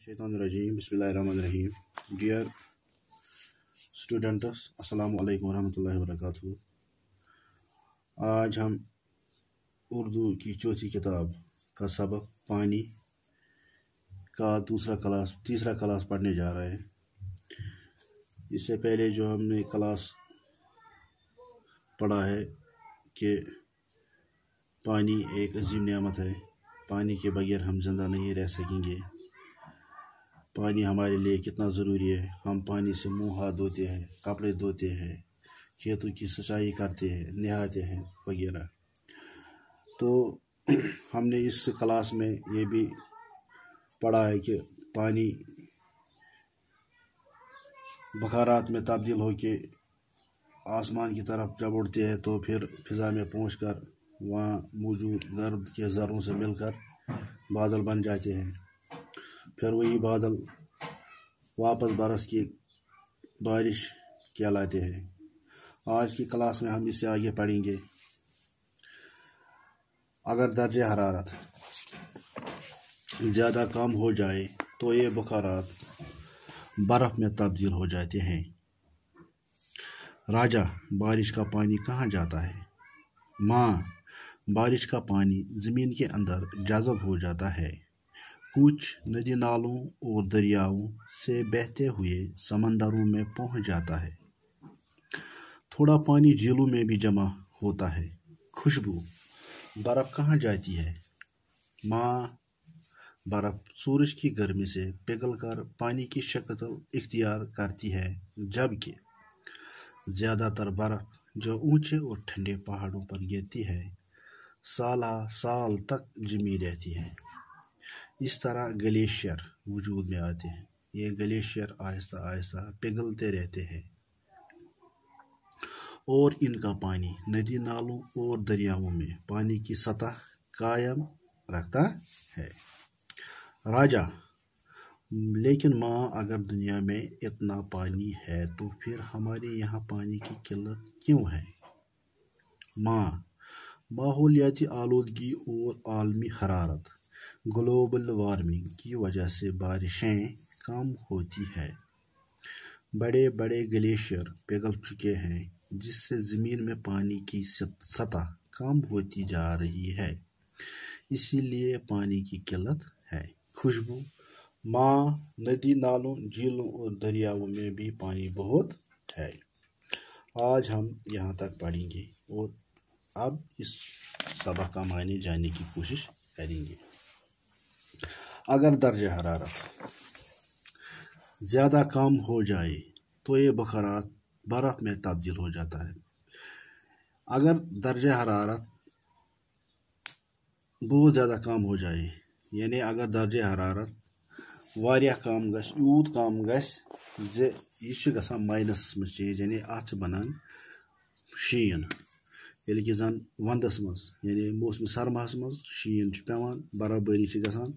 Shaitanirrajim. Bismillahirrahmanirrahim. Dear students, Assalamu alaikum warahmatullahi wabarakatuh. आज हम उर्दू की चौथी किताब का सबक पानी का तीसरा क्लास पढ़ने जा रहे हैं। इससे पहले जो हमने क्लास पढ़ा है कि पानी एक अजीम नेमत है, पानी के बगैर हम ज़िंदा नहीं रह सकेंगे। पानी हमारे लिए कितना ज़रूरी है। हम पानी से मुंह हाथ धोते हैं, कपड़े धोते हैं, खेतों की सिंचाई करते हैं, नहाते हैं वगैरह। तो हमने इस क्लास में ये भी पढ़ा है कि पानी बखारात में तब्दील होके आसमान की तरफ जब उड़ते हैं तो फिर फ़िज़ा में पहुंचकर वहाँ मौजूद गर्द के ज़र्रों से मिलकर बादल बन जाते हैं। फिर वही बादल वापस बरस की बारिश कहलाते हैं। आज की क्लास में हम इससे आगे पढ़ेंगे। अगर दर्जे हरारत ज़्यादा कम हो जाए तो ये बुखारात बर्फ़ में तब्दील हो जाते हैं। राजा, बारिश का पानी कहाँ जाता है? माँ, बारिश का पानी ज़मीन के अंदर जज़ब हो जाता है। कुछ नदी नालों और दरियाओं से बहते हुए समंदरों में पहुँच जाता है। थोड़ा पानी झीलों में भी जमा होता है। खुशबू, बर्फ़ कहाँ जाती है? माँ, बर्फ़ सूरज की गर्मी से पिघलकर पानी की शक्ल इख्तियार करती है, जबकि ज़्यादातर बर्फ़ जो ऊंचे और ठंडे पहाड़ों पर गिरती है साल तक जमी रहती है। इस तरह ग्लेशियर वजूद में आते हैं। ये ग्लेशियर आहिस्ता आहिस्ता पिघलते रहते हैं और इनका पानी नदी नालों और दरियाओं में पानी की सतह कायम रखता है। राजा, लेकिन माँ, अगर दुनिया में इतना पानी है तो फिर हमारे यहाँ पानी की किल्लत क्यों है? माँ, माहौलियाती आलूदगी और आलमी हरारत ग्लोबल वार्मिंग की वजह से बारिशें कम होती है। बड़े बड़े ग्लेशियर पिघल चुके हैं, जिससे ज़मीन में पानी की सतह कम होती जा रही है। इसीलिए पानी की किल्लत है। खुशबू, माँ, नदी नालों, झीलों और दरियाओं में भी पानी बहुत है। आज हम यहाँ तक पढ़ेंगे और अब इस सबक का मायने जानने की कोशिश करेंगे। अगर दर्जा हरारत ज़्यादा कम हो जाए तो ये बुखारात बर्फ़ में तब्दील हो जाता है। अगर दर्जा हरारत बहुत ज़्यादा कम हो जाए, यानी अगर दर्जा हरारत वारिया कम गस, यूत कम गस जे यह गसान माइनस में चेंज, यानी अत बनान शीन, यदि कि जन वंदस मज यानी मौसम सरमास मज शीन पेवान, बर्फबारी गसान,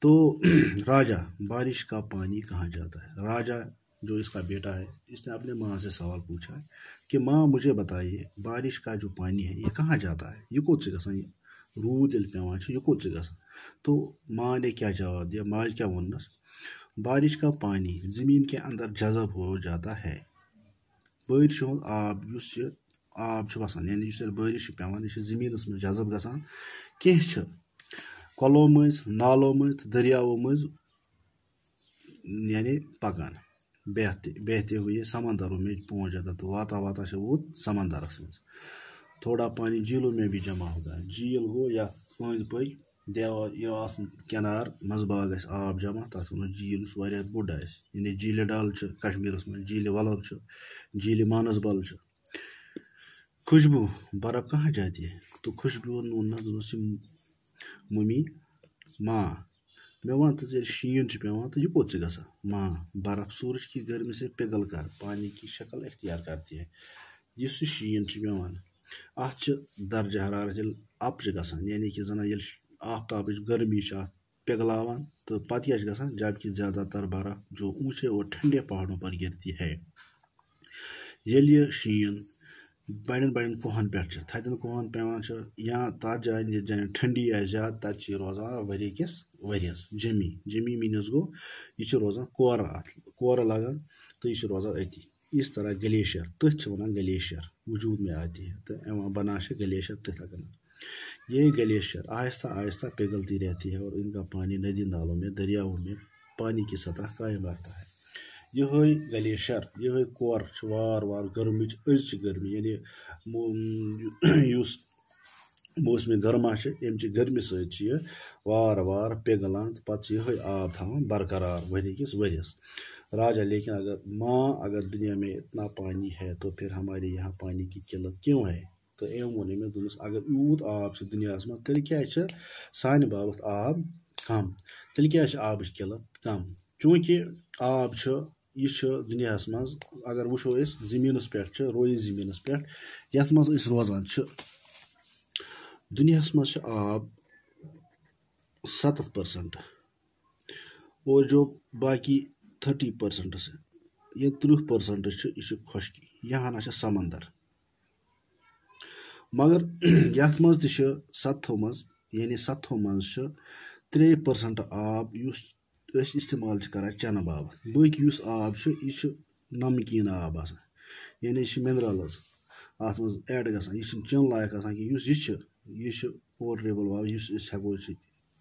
तो राजा, बारिश का पानी कहाँ जाता है? राजा जो इसका बेटा है, इसने अपने माँ से सवाल पूछा है कि माँ, मुझे बताइए, बारिश का जो पानी है ये कहाँ जाता है? ये कोत से गसान, रूद यह पेवान ये कोत से गसान? तो माँ ने क्या जवाब दिया? माँ क्या वनस, बारिश का पानी ज़मीन के अंदर जज़ब हो जाता है। बारिश आब आब वसान, यानी बारिश पेवान ज़मीन में जज़ब गसान कह कलो मज, नालों मज, दरियाओं मज, यानी पकान बहते हुए समंदरों में पहुंच जाता। तो वाता वाता से वो समंदरस मज। थोड़ा पानी झीलों में भी जमा होता है। झील गो या अंद पक देवार यह किनार मजबाग आब जमा, तथ वो झील वारिया बोड़ यानी झील डल कश्मीर में, झील वलब, झील मानसबल। खुशबू, बर्फ कहाँ जाती है? तो खुशबू मम्मी, माँ, मे वन तो शीन पेवान तो यह कोत से गसान? माँ, बर्फ सूरज की गर्मी से पिघल कर पानी की शक्ल इख्तियार करती है। यह शीन पेवान अत दर्जा हरारत अप गसान, यानी कि जन ये आफ्ताब गर्मी पिघलावान, तो पत क्या गसान, जबकि ज़्यादातर बर्फ जो ऊंचे और ठंडे पहाड़ों पर गिरती है। ये शीन بڑین بڑین کوہن پہ تھدین کوہن پیوان یا تر جائن یت جائن ٹھنڈی آ زیادہ تت روزان ؤری کس ؤریس جمی جمی مینس گو یہ روزان کورٕ لگان تو یہ روزان اتی اس طرح گلیشیئر تتھ ونان گلیشیئر وجود میں آتی ہے تو بنا گلیشیئر تتھ اگر یہ گلیشیئر آہستہ آہستہ پگھلتی رہتی ہے اور ان کا پانی ندی نالوں میں دریاؤں میں پانی کی سطح قائم رہتا ہے یہ گلیشیئر یہ کور وار وار گرمچ أزچ گرمی یعنی اس موسم گرما امچہ گرمی سی وار وار پگھلان پتہ یہ آب تھوان برقرار ؤری کس ؤریس راجا لیکن اگر دنیا میں اتنا پانی ہے تو پھر ہمارے یہاں پانی کی قلت کیوں ہے تو وون میں دوپس اگر یوت آب دنیا من تیل کیا سانہ باپت آب کم تیل کیا آبچ قلت کم چونکہ آب یہ دنیا من اگر وچو زمین پہ روئی زمین پہ یت مز روزان دنیا من آب 70% اور جو باقی 30% سے یہ 30% یہ خشکی یہاں نا سمندر مگر یت مز تہ 70 مز یعنی 70 مز 3% آب اس استعمال کران چنہ باپت باقی اس آب یہ نمکین آب آسان یعنی یہ منرلز ات مز ایڈ گژھان یہ چن لائق آسان کہ یہ پورٹیبل آب اس ہیکو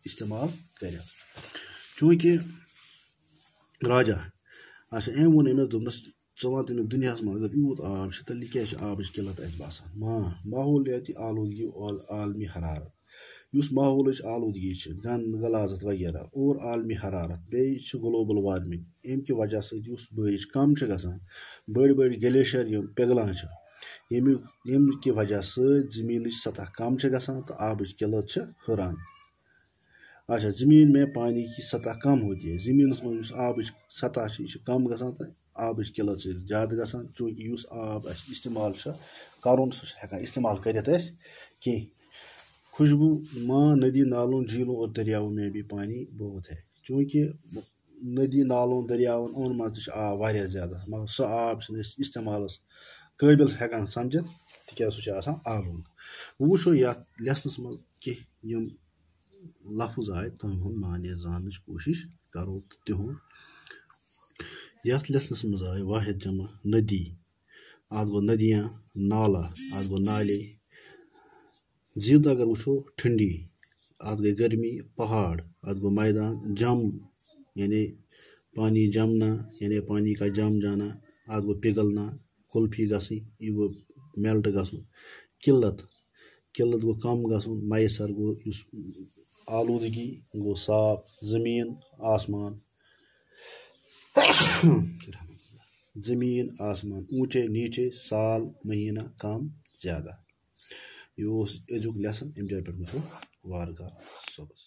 استعمال کر چونکہ راجا اچھا وون امس دوپنس ژٕ ون تٔمِس دنیا من اگر یوت آب تیٚلہِ کیٛازِ آبٕچ قلت اَسہِ باسان ماحولیاتی آلودگی عالمی حرارت اس ماحولٕچ آلودگی گند غلازت وغیرہ اور عالمی حرارت بیٚیہِ گلوبل وارمنگ امہِ کہِ وجہ سۭتۍ یُس بٲرِش کم گژھان بٔڑۍ بٔڑۍ گلیشیئر یِم پگلان ییٚمہِ کہِ وجہ سۭتۍ زمینٕچ سطح کم گژھان تو آبٕچ قلت ہُران اچھا زمین میں پانی کی سطح کم ہوتی ہے زمینس من آبٕچ سطح یہ کم گژھان تو آبٕچ قلت زیادٕ گژھان چونکہ اس آب اَسہِ استعمال کرُن سُہ چھِ ہٮ۪کان استعمال کٔرِتھ أسۍ کینٛہہ خوشبو ندی نالوں جھیلوں اور دریاؤں میں بھی پانی بہت ہے چونکہ ندی نالوں دریاؤن ان مز آب واریاہ زیادہ مگر سُہ آب چھِنہٕ أسۍ استعمالس قٲبل ہٮ۪کان سمجھِتھ تِکیٛازِ سُہ چھُ آسان آلود وۄنۍ وٕچھو یتھ لیسنس منٛز کینٛہہ یِم لفظ آئے تِہُنٛد معنے زاننٕچ کوٗشش کرو تہٕ تِہُنٛد یتھ لیسنس منٛز آئے واحد جمع ندی ات گوٚو ندیاں نالا ات گوٚو نالے زد اگر وچھو ٹھنڈی ات گئی گرمی پہاڑ ات گو میدان جم یعنی پانی جمنا یعنی پانی کا جم جانا ات گو پگھلنا کلفی گژھٕنۍ یہ گو میلٹ گژھُن قلت گو کم گژھُن میسر گو اس آلودگی گو صاف زمین آسمان اونچے نیچے سال مہینہ کم زیادہ یہ ازیُک لیسن امہِ جایہِ پٮ۪ٹھ وٕچھو وارٕ کارٕ صبحس